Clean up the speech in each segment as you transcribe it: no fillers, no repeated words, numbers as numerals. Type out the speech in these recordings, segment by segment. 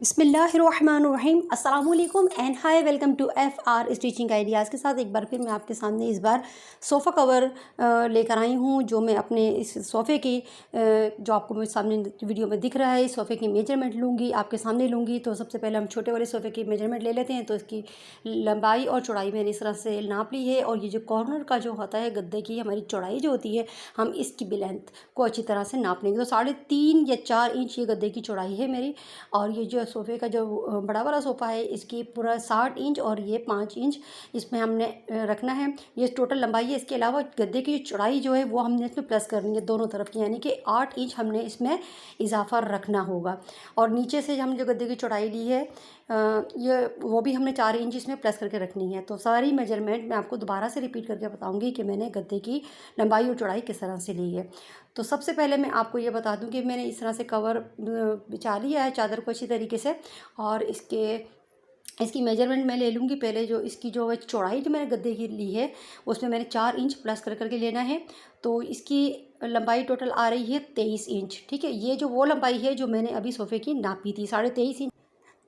बिस्मिल्लाहिर्रहमानिर्रहीम अस्सलाम वालेकुम and hi welcome to FR stitching ideas के साथ एक बार फिर मैं आपके सामने इस बार सोफ़ा कवर लेकर आई हूँ जो मैं अपने इस सोफ़े की जो आपको मेरे सामने वीडियो में दिख रहा है, इस सोफ़े की मेजरमेंट लूँगी, आपके सामने लूँगी। तो सबसे पहले हम छोटे वाले सोफ़े की मेजरमेंट ले लेते हैं। तो इसकी लंबाई और चौड़ाई मैंने इस तरह से नाप ली है, और ये जो कॉर्नर का जो होता है गद्दे की हमारी चौड़ाई जो होती है, हम इसकी भी लेंथ को अच्छी तरह से नाप लेंगे। तो 3.5 या 4 इंच ये गद्दे की चौड़ाई है मेरी। और ये जो सोफ़े का जो बड़ा वाला सोफ़ा है इसकी पूरा 60 इंच और ये 5 इंच इसमें हमने रखना है। ये टोटल लंबाई है। इसके अलावा गद्दे की चौड़ाई जो है वो हमने इसमें प्लस करनी है दोनों तरफ की, यानी कि 8 इंच हमने इसमें इजाफा रखना होगा। और नीचे से हम जो गद्दे की चौड़ाई ली है ये वो भी हमने 4 इंच इसमें प्लस करके रखनी है। तो सारी मेजरमेंट मैं आपको दोबारा से रिपीट करके बताऊंगी कि मैंने गद्दे की लंबाई और चौड़ाई किस तरह से ली है। तो सबसे पहले मैं आपको ये बता दूं कि मैंने इस तरह से कवर बिछा लिया है चादर को अच्छी तरीके से, और इसकी मेजरमेंट मैं ले लूँगी। पहले जो इसकी जो चौड़ाई जो मैंने गद्दे की ली है उसमें मैंने 4 इंच प्लस करके लेना है। तो इसकी लंबाई टोटल आ रही है 23 इंच। ठीक है, ये जो वो लंबाई है जो मैंने अभी सोफ़े की नापी थी, 23.5 इंच।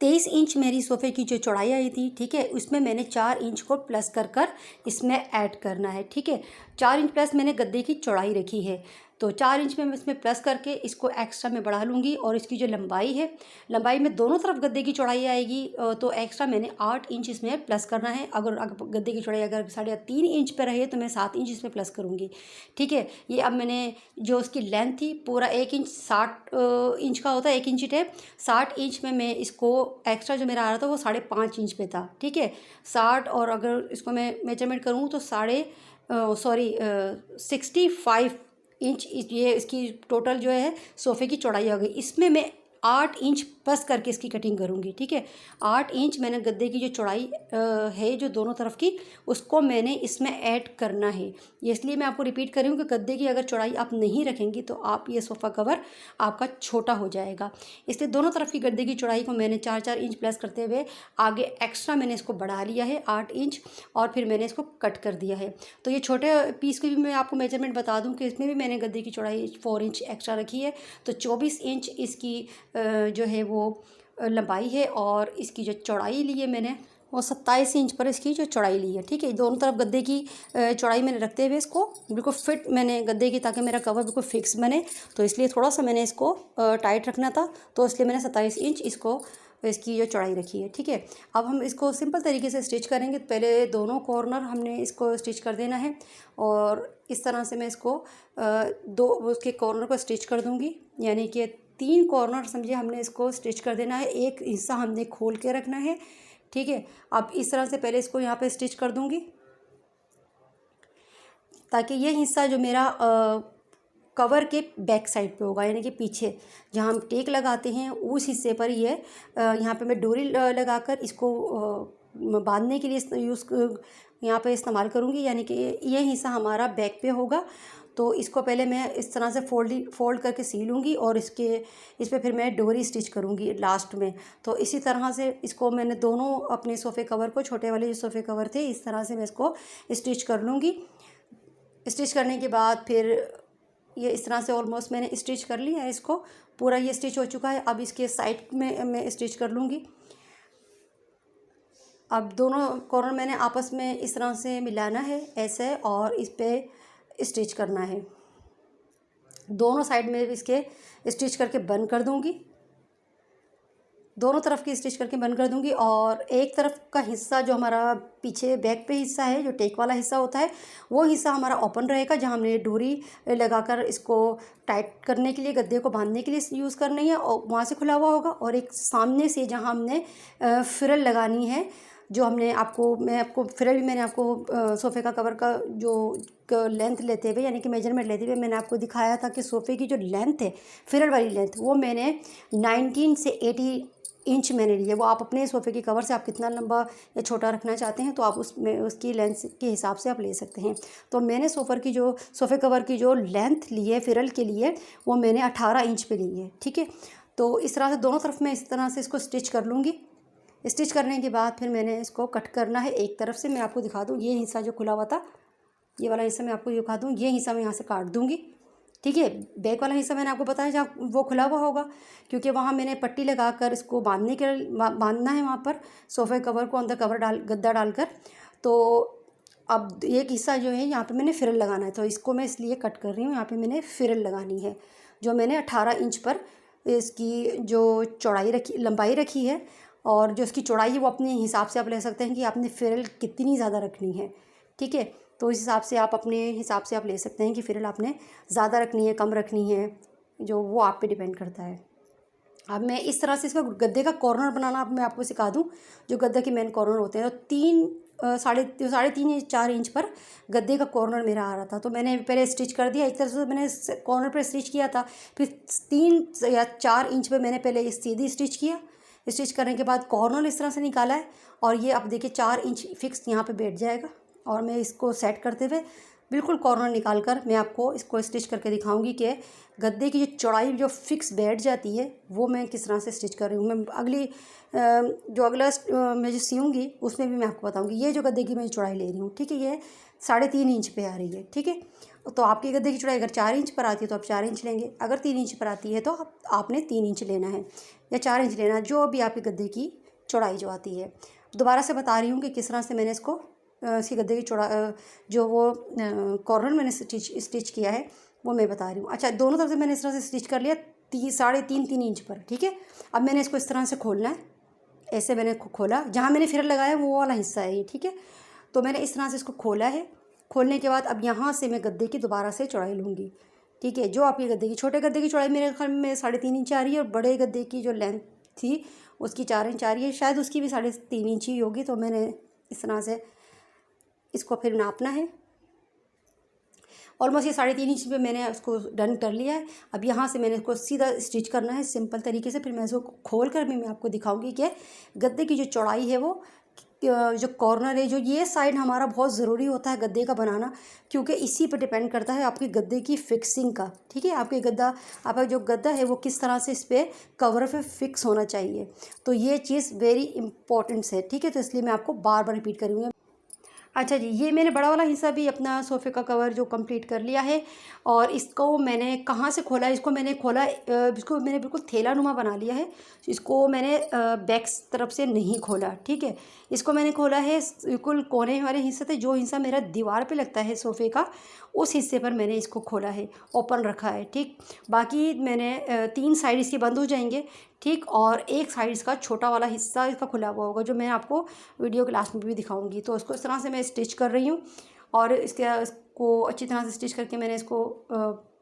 23 इंच मेरी सोफ़े की जो चौड़ाई आई थी, ठीक है, उसमें मैंने 4 इंच को प्लस कर इसमें ऐड करना है। ठीक है, 4 इंच प्लस मैंने गद्दे की चौड़ाई रखी है। तो 4 इंच में मैं इसमें प्लस करके इसको एक्स्ट्रा में बढ़ा लूँगी। और इसकी जो लंबाई है, लंबाई में दोनों तरफ गद्दे की चौड़ाई आएगी। तो एक्स्ट्रा मैंने 8 इंच इसमें प्लस करना है। अगर गद्दे की चौड़ाई अगर 3.5 इंच पर रहे तो मैं 7 इंच इसमें प्लस करूँगी। ठीक है, ये अब मैंने जो उसकी लेंथ थी पूरा 1 इंच 60 इंच का होता है, 1 इंची टेप 60 इंच में मैं इसको एक्स्ट्रा जो मेरा आ रहा था वो 5.5 इंच पे था। ठीक है, 60, और अगर इसको मैं मेजरमेंट करूँ तो 65 इंच ये इसकी टोटल जो है सोफ़े की चौड़ाई हो गई। इसमें मैं 8 इंच प्लस करके इसकी कटिंग करूँगी। ठीक है, 8 इंच मैंने गद्दे की जो चौड़ाई है जो दोनों तरफ की, उसको मैंने इसमें ऐड करना है। ये इसलिए मैं आपको रिपीट कर रही हूँ कि गद्दे की अगर चौड़ाई आप नहीं रखेंगी तो आप ये सोफ़ा कवर आपका छोटा हो जाएगा। इसलिए दोनों तरफ की गद्दे की चौड़ाई को मैंने 4-4 इंच प्लस करते हुए आगे एक्स्ट्रा मैंने इसको बढ़ा लिया है 8 इंच, और फिर मैंने इसको कट कर दिया है। तो ये छोटे पीस की भी मैं आपको मेजरमेंट बता दूं कि इसमें भी मैंने गद्दे की चौड़ाई 4 इंच एक्स्ट्रा रखी है। तो 24 इंच इसकी जो है वो लंबाई है, और इसकी जो चौड़ाई ली है मैंने वो 27 इंच पर इसकी जो चौड़ाई ली है। ठीक है, दोनों तरफ गद्दे की चौड़ाई मैंने रखते हुए इसको बिल्कुल फिट मैंने गद्दे की, ताकि मेरा कवर बिल्कुल फिक्स बने। तो इसलिए थोड़ा सा मैंने इसको टाइट रखना था, तो इसलिए मैंने 27 इंच इसकी जो चौड़ाई रखी है। ठीक है, अब हम इसको सिंपल तरीके से स्टिच करेंगे। पहले दोनों कॉर्नर हमने इसको स्टिच कर देना है, और इस तरह से मैं इसको दो उसके कॉर्नर को स्टिच कर दूँगी, यानी कि 3 कॉर्नर समझिए हमने इसको स्टिच कर देना है। एक हिस्सा हमने खोल के रखना है। ठीक है, अब इस तरह से पहले इसको यहाँ पे स्टिच कर दूँगी, ताकि ये हिस्सा जो मेरा कवर के बैक साइड पे होगा, यानी कि पीछे जहाँ हम टेक लगाते हैं उस हिस्से पर ये यहाँ पे मैं डोरी लगाकर इसको बांधने के लिए यहाँ पे इस्तेमाल करूँगी, यानी कि ये हिस्सा हमारा बैक पे होगा। तो इसको पहले मैं इस तरह से फोल्ड करके सी लूँगी, और इस पर फिर मैं डोरी स्टिच करूँगी लास्ट में। तो इसी तरह से इसको मैंने दोनों अपने सोफ़े कवर को, छोटे वाले जो सोफ़े कवर थे, इस तरह से मैं इसको स्टिच कर लूँगी। स्टिच करने के बाद फिर ये इस तरह से ऑलमोस्ट मैंने स्टिच कर लिया है इसको, पूरा ये स्टिच हो चुका है। अब इसके साइड में मैं स्टिच कर लूँगी। अब दोनों कॉर्नर मैंने आपस में इस तरह से मिलाना है ऐसे, और इस पर स्टिच करना है। दोनों साइड में इसके स्टिच करके बंद कर दूँगी, दोनों तरफ की स्टिच करके बंद कर दूंगी। और एक तरफ का हिस्सा जो हमारा पीछे बैक पे हिस्सा है, जो टेक वाला हिस्सा होता है, वो हिस्सा हमारा ओपन रहेगा, जहाँ हमने डोरी लगाकर इसको टाइट करने के लिए, गद्दे को बांधने के लिए यूज़ करनी है, और वहाँ से खुला हुआ होगा। और एक सामने से जहाँ हमने फ्रिल लगानी है, जो मैं आपको फ्रिल मैंने आपको सोफ़े का कवर का जो लेंथ लेते हुए, यानी कि मेजरमेंट लेते हुए मैंने आपको दिखाया था कि सोफ़े की जो लेंथ है, फ्रिल वाली लेंथ, वो मैंने 19 से 80 इंच मैंने लिए। वो आप अपने सोफ़े के कवर से आप कितना लंबा या छोटा रखना चाहते हैं तो आप उसमें उसकी लेंथ के हिसाब से आप ले सकते हैं। तो मैंने सोफ़े कवर की जो लेंथ ली है फिरल के लिए, वो मैंने 18 इंच पे ली है। ठीक है, तो इस तरह से दोनों तरफ मैं इस तरह से इसको स्टिच कर लूँगी। स्टिच करने के बाद फिर मैंने इसको कट करना है। एक तरफ से मैं आपको दिखा दूँ, ये हिस्सा जो खुला हुआ था, ये वाला हिस्सा मैं आपको दिखा दूँ, ये हिस्सा मैं यहाँ से काट दूँगी। ठीक है। बैक वाला हिस्सा मैंने आपको बताया जहाँ वो खुला हुआ होगा, क्योंकि वहाँ मैंने पट्टी लगाकर इसको बांधना है वहाँ पर सोफ़े कवर को, अंदर कवर गद्दा डालकर। तो अब एक हिस्सा जो है यहाँ पे मैंने फ्रिल लगाना है, तो इसको मैं इसलिए कट कर रही हूँ। यहाँ पे मैंने फ्रिल लगानी है, जो मैंने 18 इंच पर इसकी जो लंबाई रखी है, और जो इसकी चौड़ाई है वो अपने हिसाब से आप ले सकते हैं कि आपने फ्रिल कितनी ज़्यादा रखनी है। ठीक है, तो इस हिसाब से आप अपने हिसाब से आप ले सकते हैं कि फ्रिल आपने ज़्यादा रखनी है, कम रखनी है, जो वो आप पे डिपेंड करता है। अब मैं इस तरह से इसका गद्दे का कॉर्नर बनाना अब मैं आपको सिखा दूं। जो गद्दे के मेन कॉर्नर होते हैं, तो साढ़े 3-4 इंच पर गद्दे का कॉर्नर मेरा आ रहा था, तो मैंने पहले स्टिच कर दिया। एक तरह से मैंने कॉर्नर पर स्टिच किया था, फिर 3 या 4 इंच पर मैंने पहले सीधी स्टिच किया। स्टिच करने के बाद कॉर्नर इस तरह से निकाला है, और ये अब देखिए 4 इंच फिक्स यहाँ पे बैठ जाएगा। और मैं इसको सेट करते हुए बिल्कुल कॉर्नर निकाल कर मैं आपको इसको स्टिच करके दिखाऊंगी कि गद्दे की जो चौड़ाई जो फिक्स बैठ जाती है वो मैं किस तरह से स्टिच कर रही हूँ। मैं अगला मैं जो सीऊँगी उसमें भी मैं आपको बताऊँगी। ये जो गद्दे की मैं चौड़ाई ले रही हूँ, ठीक है, ये 3.5 इंच पे आ रही है। ठीक है, तो आपके गद्दे की चौड़ाई अगर 4 इंच पर आती है तो आप 4 इंच लेंगे, अगर 3 इंच पर आती है तो आपने 3 इंच लेना है या 4 इंच लेना है, जो भी आपके गद्दे की चौड़ाई जो आती है। दोबारा से बता रही हूँ कि किस तरह से मैंने इसको इसकी गद्दे की जो वो कॉर्नर मैंने स्टिच किया है वो मैं बता रही हूँ। अच्छा, दोनों तरफ से मैंने इस तरह से स्टिच कर लिया 3.5 इंच पर। ठीक है, अब मैंने इसको इस तरह से खोलना है। ऐसे मैंने खोला, जहाँ मैंने फिर लगाया वो वाला हिस्सा है ये। ठीक है, तो मैंने इस तरह से इसको खोला है। खोलने के बाद अब यहाँ से मैं गद्दे की दोबारा से चौड़ाई लूँगी। ठीक है, जो आपकी गद्दे की छोटे गद्दे की चौड़ाई मेरे ख्याल में 3.5 इंच आ रही है, और बड़े गद्दे की जो लेंथ थी उसकी 4 इंच आ रही है, शायद उसकी भी 3.5 इंच ही होगी। तो मैंने इस तरह से इसको फिर नापना है। ऑलमोस्ट ये 3.5 इंच पे मैंने उसको डन कर लिया है। अब यहाँ से मैंने इसको सीधा स्टिच करना है सिंपल तरीके से। फिर मैं इसको खोल कर भी मैं आपको दिखाऊंगी कि गद्दे की जो चौड़ाई है वो जो कॉर्नर है, जो ये साइड हमारा बहुत ज़रूरी होता है गद्दे का बनाना, क्योंकि इसी पर डिपेंड करता है आपके गद्दे की फिक्सिंग का। ठीक है, आपका जो गद्दा है वो किस तरह से इस पर कवर पे फिक्स होना चाहिए, तो ये चीज़ वेरी इंपॉर्टेंट है। ठीक है, तो इसलिए मैं आपको बार बार रिपीट करूँगी। अच्छा जी, ये मैंने बड़ा वाला हिस्सा भी अपना सोफ़े का कवर जो कंप्लीट कर लिया है। और इसको मैंने कहाँ से खोला, इसको मैंने बिल्कुल थैला नुमा बना लिया है। इसको मैंने बैक तरफ से नहीं खोला। ठीक है, इसको मैंने खोला है बिल्कुल कोने वाले हिस्से से, जो हिस्सा मेरा दीवार पे लगता है सोफ़े का, उस हिस्से पर मैंने इसको खोला है, ओपन रखा है। ठीक, बाकी मैंने 3 साइड इसके बंद हो जाएंगे। ठीक, और एक साइड इसका छोटा वाला हिस्सा इसका खुला हुआ होगा, जो मैं आपको वीडियो के लास्ट में भी दिखाऊंगी। तो इसको इस तरह से मैं स्टिच कर रही हूँ, और इसको अच्छी तरह से स्टिच करके मैंने इसको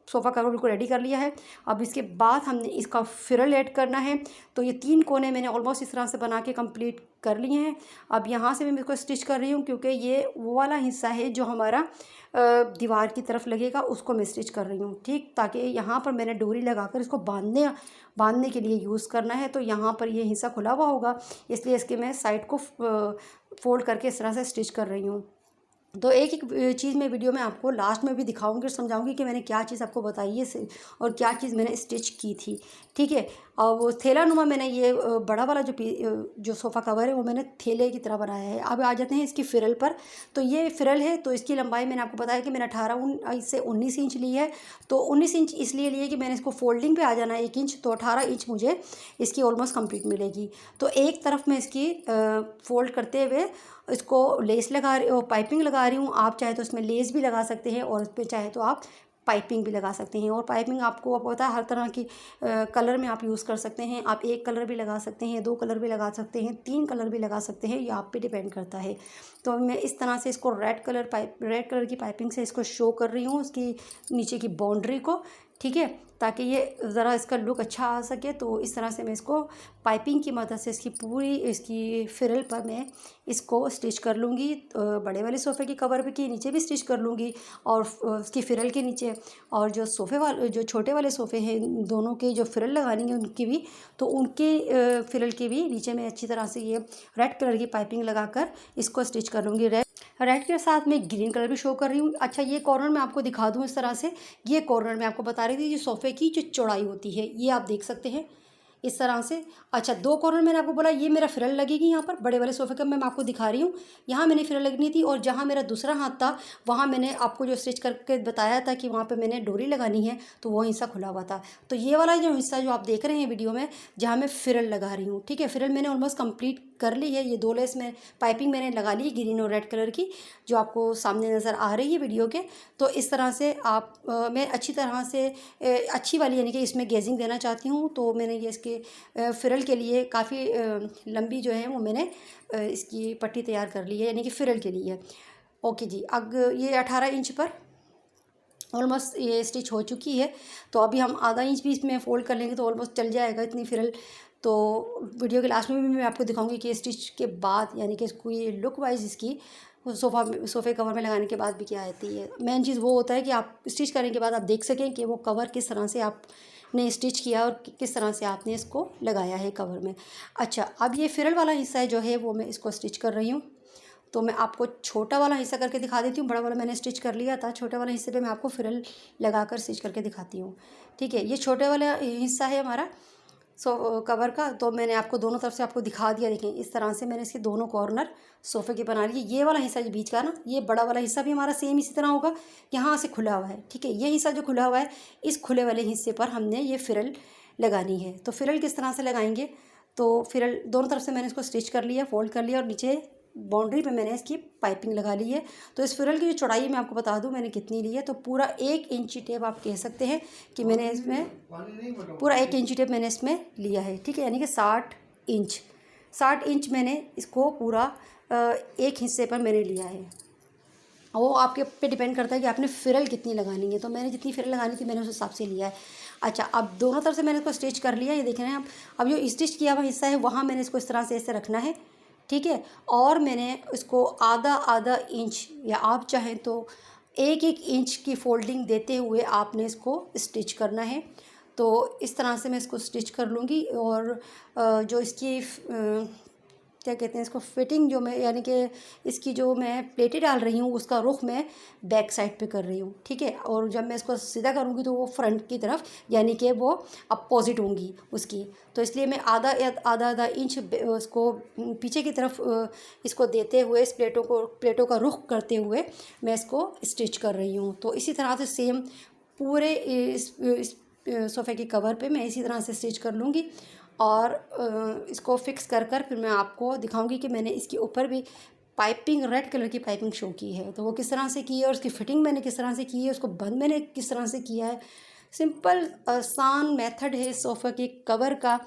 सोफ़ा कवर बिल्कुल रेडी कर लिया है। अब इसके बाद हमने इसका फ्रिल ऐड करना है। तो ये 3 कोने मैंने ऑलमोस्ट इस तरह से बना के कंप्लीट कर लिए हैं। अब यहाँ से मैं इसको स्टिच कर रही हूँ, क्योंकि ये वो वाला हिस्सा है जो हमारा दीवार की तरफ लगेगा, उसको मैं स्टिच कर रही हूँ। ठीक, ताकि यहाँ पर मैंने डोरी लगाकर इसको बांधने के लिए यूज़ करना है। तो यहाँ पर ये हिस्सा खुला हुआ होगा, इसलिए इसके मैं साइड को फोल्ड करके इस तरह से स्टिच कर रही हूँ। तो एक एक चीज़ मैं वीडियो में आपको लास्ट में भी दिखाऊंगी और समझाऊंगी कि मैंने क्या चीज़ आपको बताई है और क्या चीज़ मैंने स्टिच की थी। ठीक है, और वो थैला नुमा मैंने ये बड़ा वाला जो सोफ़ा कवर है वो मैंने थैले की तरह बनाया है। अब आ जाते हैं इसकी फ्रिल पर। तो ये फ्रिल है, तो इसकी लंबाई मैंने आपको बताया कि मैंने 18 से 19 इंच ली है। तो 19 इंच इसलिए लिए कि मैंने इसको फोल्डिंग पे आ जाना है 1 इंच, तो 18 इंच मुझे इसकी ऑलमोस्ट कंप्लीट मिलेगी। तो एक तरफ मैं इसकी फोल्ड करते हुए इसको लेस लगा रही हूँ, पाइपिंग लगा रही हूँ। आप चाहे तो इसमें लेस भी लगा सकते हैं, और इस पर चाहे तो आप पाइपिंग भी लगा सकते हैं। और पाइपिंग आपको पता है हर तरह की कलर में आप यूज़ कर सकते हैं। आप 1 कलर भी लगा सकते हैं, 2 कलर भी लगा सकते हैं, 3 कलर भी लगा सकते हैं, ये आप पे डिपेंड करता है। तो मैं इस तरह से इसको रेड कलर की पाइपिंग से इसको शो कर रही हूँ, उसकी नीचे की बाउंड्री को। ठीक है, ताकि ये ज़रा इसका लुक अच्छा आ सके। तो इस तरह से मैं इसको पाइपिंग की मदद से इसकी फ्रिल पर मैं इसको स्टिच कर लूँगी। तो बड़े वाले सोफ़े के कवर पे के नीचे भी स्टिच कर लूँगी, और उसकी फ्रिल के नीचे, और जो छोटे वाले सोफ़े हैं दोनों के जो फ्रिल लगानी है उनकी भी, तो उनके फ्रिल के भी नीचे मैं अच्छी तरह से ये रेड कलर की पाइपिंग लगाकर इसको स्टिच कर लूँगी। रेड के साथ मैं ग्रीन कलर भी शो कर रही हूँ। अच्छा, ये कॉर्नर मैं आपको दिखा दूँ इस तरह से। ये कॉर्नर मैं आपको बता रही थी, जो सोफ़े की जो चौड़ाई होती है, ये आप देख सकते हैं। इस तरह से। अच्छा, 2 कॉर्नर मैंने आपको बोला ये मेरा फ्रिल लगेगी यहाँ पर, बड़े वाले सोफ़े का मैं आपको दिखा रही हूँ। यहाँ मैंने फ्रिल लगनी थी और जहाँ मेरा दूसरा हाथ था वहाँ मैंने आपको जो स्टिच करके बताया था कि वहाँ पे मैंने डोरी लगानी है, तो वो हिस्सा खुला हुआ था। तो ये वाला जो हिस्सा जो आप देख रहे हैं वीडियो में, जहाँ मैं फ्रिल लगा रही हूँ, ठीक है, फ्रिल मैंने ऑलमोस्ट कंप्लीट कर ली है। ये 2 लेस में पाइपिंग मैंने लगा ली ग्रीन और रेड कलर की, जो आपको सामने नज़र आ रही है वीडियो के। तो इस तरह से आप मैं अच्छी तरह से अच्छी वाली यानी कि इसमें गेजिंग देना चाहती हूँ, तो मैंने ये इसके फ्रिल के लिए काफ़ी लंबी जो है वो मैंने इसकी पट्टी तैयार कर ली है, यानी कि फ्रिल के लिए। ओके जी, अब ये 18 इंच पर ऑलमोस्ट ये स्टिच हो चुकी है। तो अभी हम आधा इंच भी इसमें फ़ोल्ड कर लेंगे तो ऑलमोस्ट चल जाएगा इतनी फ्रिल। तो वीडियो के लास्ट में भी मैं आपको दिखाऊंगी कि स्टिच के बाद यानी कि इसको ये लुक वाइज इसकी सोफ़े कवर में लगाने के बाद भी क्या आती है। मेन चीज़ वो होता है कि आप स्टिच करने के बाद आप देख सकें कि वो कवर किस तरह से आपने स्टिच किया और किस तरह से आपने इसको लगाया है कवर में। अच्छा, अब ये फ्रिल वाला हिस्सा जो है वो मैं इसको स्टिच कर रही हूँ। तो मैं आपको छोटा वाला हिस्सा करके दिखा देती हूँ, बड़ा वाला मैंने स्टिच कर लिया था। छोटे वाला हिस्से पे मैं आपको फ्रिल लगाकर स्टिच करके दिखाती हूँ। ठीक है, ये छोटे वाला हिस्सा है हमारा कवर का। तो मैंने आपको दोनों तरफ से आपको दिखा दिया। देखें, इस तरह से मैंने इसके दोनों कॉर्नर सोफ़े के बना लिए। ये वाला हिस्सा जो बीच का ना, ये बड़ा वाला हिस्सा भी हमारा सेम इसी तरह होगा, यहाँ से खुला हुआ है। ठीक है, ये हिस्सा जो खुला हुआ है, इस खुले वाले हिस्से पर हमने ये फ्रिल लगानी है। तो फ्रिल किस तरह से लगाएंगे, तो फ्रिल दोनों तरफ से मैंने इसको स्टिच कर लिया, फोल्ड कर लिया और नीचे बाउंड्री पे मैंने इसकी पाइपिंग लगा ली है। तो इस फ्रिल की जो चौड़ाई मैं आपको बता दूं मैंने कितनी ली है, तो पूरा 1 इंची टेप आप कह सकते हैं कि मैंने इसमें पूरा 1 इंची टेप मैंने इसमें लिया है। ठीक है, यानी कि 60 इंच मैंने इसको पूरा एक हिस्से पर मैंने लिया है। वो आपके पे डिपेंड करता है कि आपने फ्रिल कितनी लगानी है। तो मैंने जितनी फ्रिल लगानी थी मैंने उस हिसाब से लिया है। अच्छा, अब दोनों तरफ से मैंने इसको स्टिच कर लिया, ये देख रहे हैं आप। अब जो स्टिच किया हुआ हिस्सा है वहाँ मैंने इसको इस तरह से ऐसे रखना है। ठीक है, और मैंने इसको आधा इंच या आप चाहें तो 1 इंच की फोल्डिंग देते हुए आपने इसको स्टिच करना है। तो इस तरह से मैं इसको स्टिच कर लूँगी। और जो इसकी क्या कहते हैं इसको फिटिंग जो मैं यानी कि इसकी जो मैं प्लेटें डाल रही हूँ उसका रुख मैं बैक साइड पे कर रही हूँ। ठीक है, और जब मैं इसको सीधा करूँगी तो वो फ्रंट की तरफ यानी कि वो अपोजिट होंगी उसकी। तो इसलिए मैं आधा इंच उसको पीछे की तरफ इसको देते हुए इस प्लेटों का रुख करते हुए मैं इसको स्टिच कर रही हूँ। तो इसी तरह से सेम पूरे इस सोफ़े के कवर पे मैं इसी तरह से स्टिच कर लूँगी। और इसको फिक्स कर फिर मैं आपको दिखाऊंगी कि मैंने इसके ऊपर भी पाइपिंग रेड कलर की पाइपिंग शो की है, तो वो किस तरह से की है और उसकी फ़िटिंग मैंने किस तरह से की है, उसको बंद मैंने किस तरह से किया है। सिंपल आसान मेथड है सोफ़े के कवर का।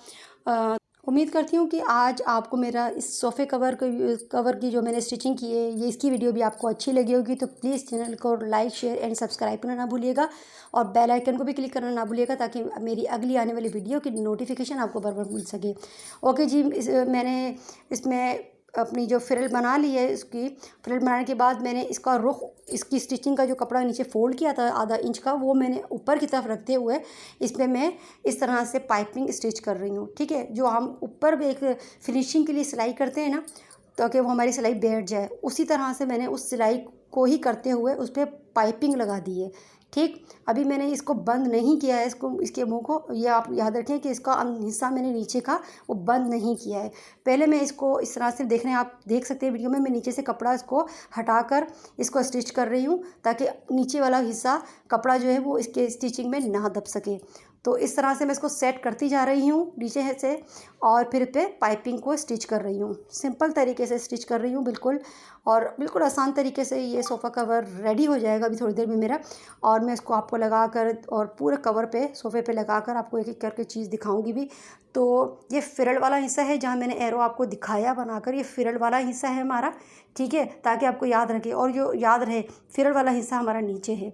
उम्मीद करती हूँ कि आज आपको मेरा इस सोफ़े कवर की जो मैंने स्टिचिंग की है ये इसकी वीडियो भी आपको अच्छी लगी होगी। तो प्लीज़ चैनल को लाइक शेयर एंड सब्सक्राइब करना ना भूलिएगा और बेल आइकन को भी क्लिक करना ना भूलिएगा ताकि मेरी अगली आने वाली वीडियो की नोटिफिकेशन आपको बराबर मिल सके। ओके जी, मैंने इसमें अपनी जो फ्रिल बना ली है, इसकी फ्रिल बनाने के बाद मैंने इसका रुख इसकी स्टिचिंग का जो कपड़ा नीचे फोल्ड किया था आधा इंच का, वो मैंने ऊपर की तरफ रखते हुए इस पर मैं इस तरह से पाइपिंग स्टिच कर रही हूँ। ठीक है, जो हम ऊपर भी एक फिनिशिंग के लिए सिलाई करते हैं ना, ताकि वो हमारी सिलाई बैठ जाए, उसी तरह से मैंने उस सिलाई को ही करते हुए उस पर पाइपिंग लगा दी है। ठीक, अभी मैंने इसको बंद नहीं किया है, इसके मुंह को, ये आप याद रखें कि इसका हिस्सा मैंने नीचे का वो बंद नहीं किया है। पहले मैं इसको इस तरह से देख रहे हैं, आप देख सकते हैं वीडियो में, मैं नीचे से कपड़ा इसको हटाकर इसको स्टिच कर रही हूँ ताकि नीचे वाला हिस्सा कपड़ा जो है वो इसके स्टिचिंग में ना दब सके। तो इस तरह से मैं इसको सेट करती जा रही हूँ नीचे से और फिर पे पाइपिंग को स्टिच कर रही हूँ। सिंपल तरीके से स्टिच कर रही हूँ बिल्कुल, और बिल्कुल आसान तरीके से ये सोफ़ा कवर रेडी हो जाएगा अभी थोड़ी देर में मेरा। और मैं इसको आपको लगा कर और पूरे कवर पे सोफ़े पे लगा कर आपको एक एक करके चीज़ दिखाऊंगी भी। तो ये फ्रिल वाला हिस्सा है जहाँ मैंने एरो आपको दिखाया बनाकर, ये फ्रिल वाला हिस्सा है हमारा। ठीक है, ताकि आपको याद रखे और जो याद रहे फ्रिल वाला हिस्सा हमारा नीचे है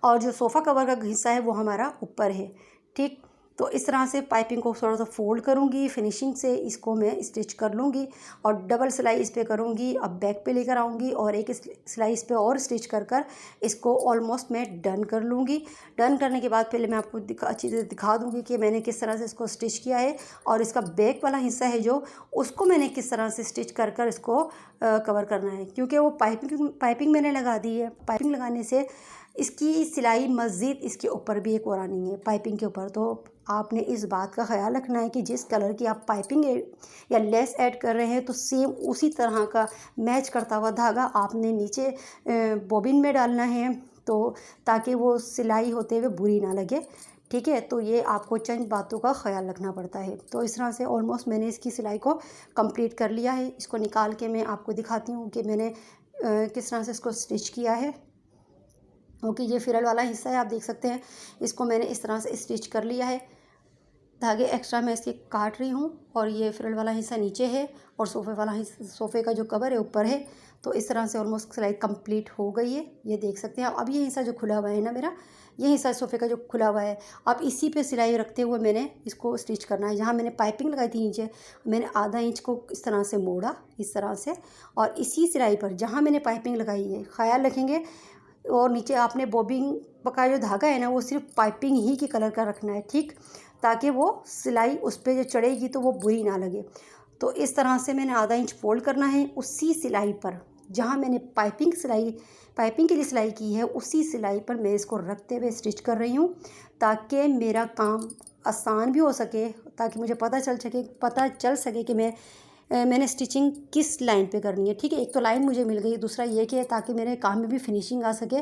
और जो सोफ़ा कवर का हिस्सा है वो हमारा ऊपर है। ठीक, तो इस तरह से पाइपिंग को थोड़ा सा फोल्ड करूँगी, फिनिशिंग से इसको मैं स्टिच कर लूँगी और डबल सिलाई इस पर करूँगी। अब बैक पे लेकर आऊँगी और एक सिलाई इस पर और स्टिच कर इसको ऑलमोस्ट मैं डन कर लूँगी। डन करने के बाद पहले मैं आपको अच्छी तरह दिखा दूँगी कि मैंने किस तरह से इसको स्टिच किया है और इसका बैक वाला हिस्सा है जो उसको मैंने किस तरह से स्टिच कर इसको कवर करना है, क्योंकि वो पाइपिंग मैंने लगा दी है। पाइपिंग लगाने से इसकी सिलाई मज़ीद इसके ऊपर भी एक और आनी है पाइपिंग के ऊपर। तो आपने इस बात का ख्याल रखना है कि जिस कलर की आप पाइपिंग या लेस ऐड कर रहे हैं तो सेम उसी तरह का मैच करता हुआ धागा आपने नीचे बॉबिन में डालना है, तो ताकि वो सिलाई होते हुए बुरी ना लगे। ठीक है, तो ये आपको चंद बातों का ख्याल रखना पड़ता है। तो इस तरह से ऑलमोस्ट मैंने इसकी सिलाई को कंप्लीट कर लिया है। इसको निकाल के मैं आपको दिखाती हूँ कि मैंने किस तरह से इसको स्टिच किया है। ओके, ये फिरल वाला हिस्सा है, आप देख सकते हैं। इसको मैंने इस तरह से स्टिच कर लिया है। धागे एक्स्ट्रा मैं इसके काट रही हूँ और ये फ्रिल वाला हिस्सा नीचे है और सोफ़े वाला हिस्सा, सोफ़े का जो कवर है ऊपर है। तो इस तरह से ऑलमोस्ट सिलाई कंप्लीट हो गई है, ये देख सकते हैं आप। अब ये हिस्सा जो खुला हुआ है ना मेरा, ये हिस्सा सोफ़े का जो खुला हुआ है, अब इसी पे सिलाई रखते हुए मैंने इसको स्टिच करना है। जहाँ मैंने पाइपिंग लगाई थी नीचे, मैंने आधा इंच को इस तरह से मोड़ा, इस तरह से, और इसी सिलाई पर जहाँ मैंने पाइपिंग लगाई है, ख्याल रखेंगे। और नीचे आपने बॉबिंग का जो धागा है ना, वो सिर्फ पाइपिंग ही की कलर का रखना है, ठीक, ताकि वो सिलाई उस पर जो चढ़ेगी तो वो बुरी ना लगे। तो इस तरह से मैंने आधा इंच फोल्ड करना है उसी सिलाई पर जहाँ मैंने पाइपिंग के लिए सिलाई की है, उसी सिलाई पर मैं इसको रखते हुए स्टिच कर रही हूँ, ताकि मेरा काम आसान भी हो सके, ताकि मुझे पता चल सके कि मैंने स्टिचिंग किस लाइन पे करनी है। ठीक है, एक तो लाइन मुझे मिल गई, दूसरा ये कि ताकि मेरे काम में भी फिनिशिंग आ सके,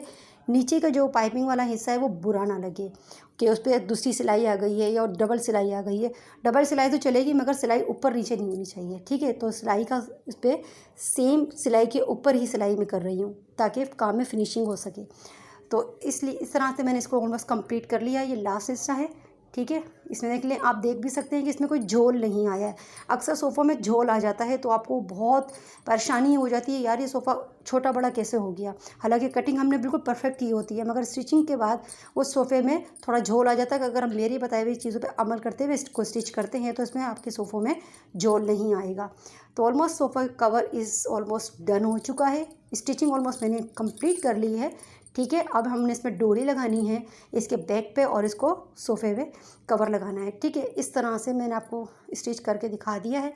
नीचे का जो पाइपिंग वाला हिस्सा है वो बुरा ना लगे कि उस पर दूसरी सिलाई आ गई है या डबल सिलाई आ गई है। डबल सिलाई तो चलेगी मगर सिलाई ऊपर नीचे नहीं होनी चाहिए। ठीक है, तो सिलाई का इस पर सेम सिलाई के ऊपर ही सिलाई मैं कर रही हूँ ताकि काम में फिनिशिंग हो सके। तो इसलिए इस तरह से मैंने इसको ऑलमोस्ट कंप्लीट कर लिया है। ये लास्ट हिस्सा है। ठीक है, इसमें देख लें, आप देख भी सकते हैं कि इसमें कोई झोल नहीं आया है। अक्सर सोफ़ों में झोल आ जाता है तो आपको बहुत परेशानी हो जाती है, यार ये सोफ़ा छोटा बड़ा कैसे हो गया। हालांकि कटिंग हमने बिल्कुल परफेक्ट की होती है, मगर स्टिचिंग के बाद उस सोफ़े में थोड़ा झोल आ जाता है। अगर हम मेरी बताई हुई चीज़ों पर अमल करते हुए इसको स्टिच करते हैं तो इसमें आपके सोफ़ों में झोल नहीं आएगा। तो almost sofa cover is almost done हो चुका है। स्टिचिंग ऑलमोस्ट मैंने कंप्लीट कर ली है। ठीक है, अब हमने इसमें डोरी लगानी है इसके बैक पे और इसको सोफ़े पे कवर लगाना है। ठीक है, इस तरह से मैंने आपको स्टिच करके दिखा दिया है।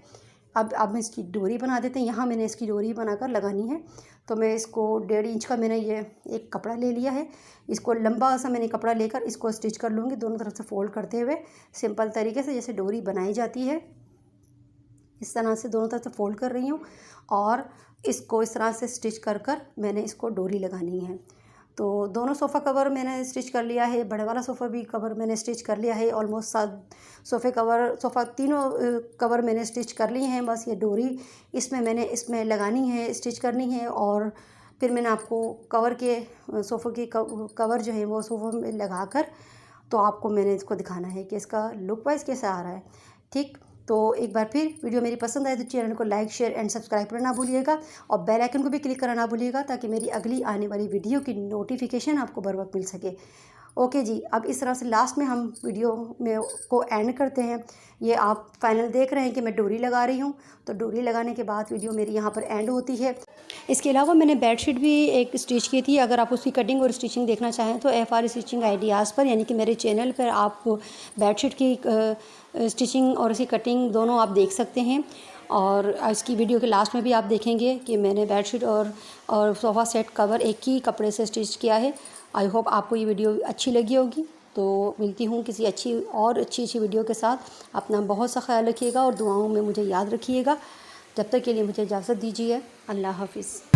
अब हम इसकी डोरी बना देते हैं। यहाँ मैंने इसकी डोरी बनाकर लगानी है, तो मैं इसको 1.5 इंच का मैंने ये एक कपड़ा ले लिया है। इसको लंबा सा मैंने कपड़ा लेकर इसको स्टिच कर लूँगी, दोनों तरफ से फोल्ड करते हुए सिंपल तरीके से, जैसे डोरी बनाई जाती है। इस तरह से दोनों तरफ से फोल्ड कर रही हूँ और इसको इस तरह से स्टिच कर मैंने इसको डोरी लगानी है। तो दोनों सोफ़ा कवर मैंने स्टिच कर लिया है, बड़े वाला सोफ़ा भी कवर मैंने स्टिच कर लिया है। ऑलमोस्ट 7 सोफ़ा तीनों कवर मैंने स्टिच कर लिए हैं। बस ये डोरी इसमें लगानी है, स्टिच करनी है, और फिर मैंने आपको कवर के सोफ़ों की कवर जो है वो सोफ़ों में लगा कर तो आपको मैंने इसको दिखाना है कि इसका लुक वाइज कैसा आ रहा है। ठीक, तो एक बार फिर वीडियो मेरी पसंद आए तो चैनल को लाइक शेयर एंड सब्सक्राइब करना ना भूलिएगा, और बेल आइकन को भी क्लिक करना ना भूलिएगा, ताकि मेरी अगली आने वाली वीडियो की नोटिफिकेशन आपको बर वक्त मिल सके। ओके जी, अब इस तरह से लास्ट में हम वीडियो में को एंड करते हैं। ये आप फाइनल देख रहे हैं कि मैं डोरी लगा रही हूँ, तो डोरी लगाने के बाद वीडियो मेरी यहाँ पर एंड होती है। इसके अलावा मैंने बेडशीट भी एक स्टिच की थी। अगर आप उसकी कटिंग और स्टिचिंग देखना चाहें तो FR स्टिचिंग आइडियाज़ पर, यानी कि मेरे चैनल पर आप बेडशीट की स्टिचिंग और उसकी कटिंग दोनों आप देख सकते हैं। और इसकी वीडियो के लास्ट में भी आप देखेंगे कि मैंने बेडशीट और सोफ़ा सेट कवर एक ही कपड़े से स्टिच किया है। आई होप आपको ये वीडियो अच्छी लगी होगी। तो मिलती हूँ किसी अच्छी वीडियो के साथ। अपना बहुत सा ख्याल रखिएगा और दुआओं में मुझे याद रखिएगा। जब तक के लिए मुझे इजाज़त दीजिए। अल्लाह हाफ़िज़।